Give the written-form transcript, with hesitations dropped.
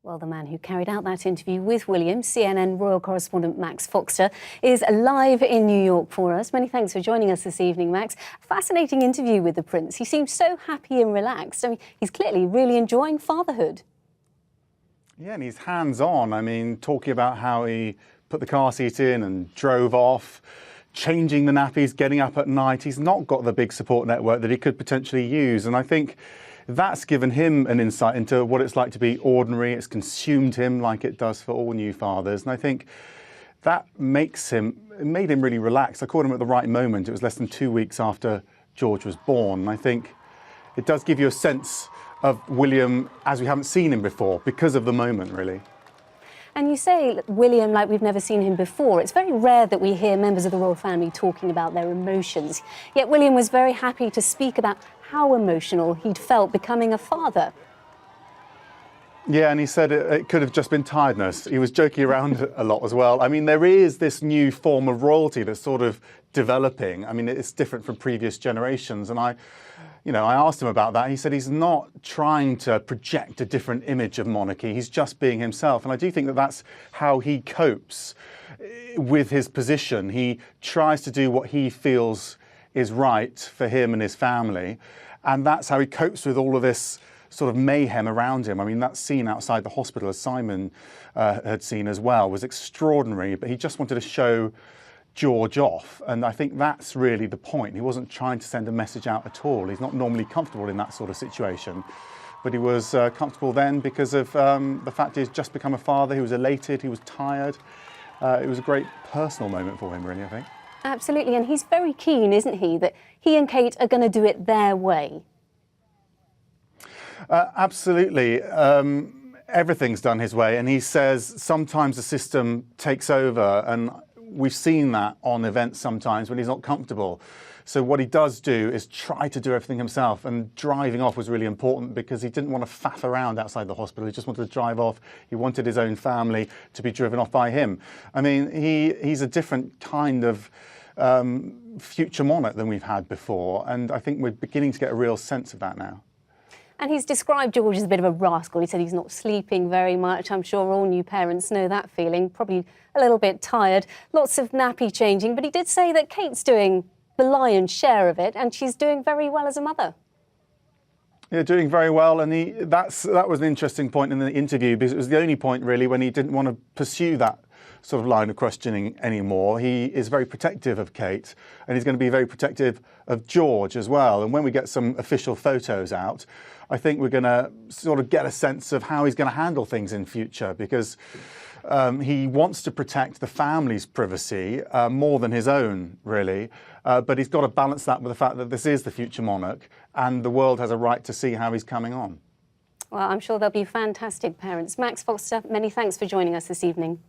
Well, the man who carried out that interview with William, CNN royal correspondent Max Foxter, is live in New York for us. Many thanks for joining us this evening, Max. Fascinating interview with the Prince. He seems so happy and relaxed. I mean, he's clearly really enjoying fatherhood. Yeah, and he's hands-on. I mean, talking about how he put the car seat in and drove off, changing the nappies, getting up at night. He's not got the big support network that he could potentially use. And I think that's given him an insight into what it's like to be ordinary. It's consumed him like it does for all new fathers. And I think that made him really relaxed. I caught him at the right moment. It was less than 2 weeks after George was born. And I think it does give you a sense of William as we haven't seen him before because of the moment, really. And you say William like we've never seen him before. It's very rare that we hear members of the royal family talking about their emotions. Yet William was very happy to speak about how emotional he'd felt becoming a father. Yeah, and he said it could have just been tiredness. He was joking around a lot as well. I mean, there is this new form of royalty that's sort of developing. I mean, it's different from previous generations. And I asked him about that. He said he's not trying to project a different image of monarchy. He's just being himself. And I do think that that's how he copes with his position. He tries to do what he feels is right for him and his family. And that's how he copes with all of this sort of mayhem around him. I mean, that scene outside the hospital, as Simon had seen as well, was extraordinary. But he just wanted to show George off. And I think that's really the point. He wasn't trying to send a message out at all. He's not normally comfortable in that sort of situation. But he was comfortable then because of the fact he's just become a father. He was elated, he was tired. It was a great personal moment for him, really, I think. Absolutely, and he's very keen, isn't he, that he and Kate are going to do it their way? Absolutely. Everything's done his way, and he says sometimes the system takes over, and we've seen that on events sometimes when he's not comfortable. So what he does do is try to do everything himself, and driving off was really important because he didn't want to faff around outside the hospital. He just wanted to drive off. He wanted his own family to be driven off by him. I mean, he's a different kind of future monarch than we've had before, and I think we're beginning to get a real sense of that now. And he's described George as a bit of a rascal. He said he's not sleeping very much. I'm sure all new parents know that feeling. Probably a little bit tired. Lots of nappy changing. But he did say that Kate's doing the lion's share of it, and she's doing very well as a mother. Yeah, doing very well. And that was an interesting point in the interview because it was the only point, really, when he didn't want to pursue that sort of line of questioning anymore. He is very protective of Kate, and he's going to be very protective of George as well. And when we get some official photos out, I think we're going to sort of get a sense of how he's going to handle things in future, because he wants to protect the family's privacy more than his own, really. But he's got to balance that with the fact that this is the future monarch, and the world has a right to see how he's coming on. Well, I'm sure they'll be fantastic parents. Max Foxter, many thanks for joining us this evening.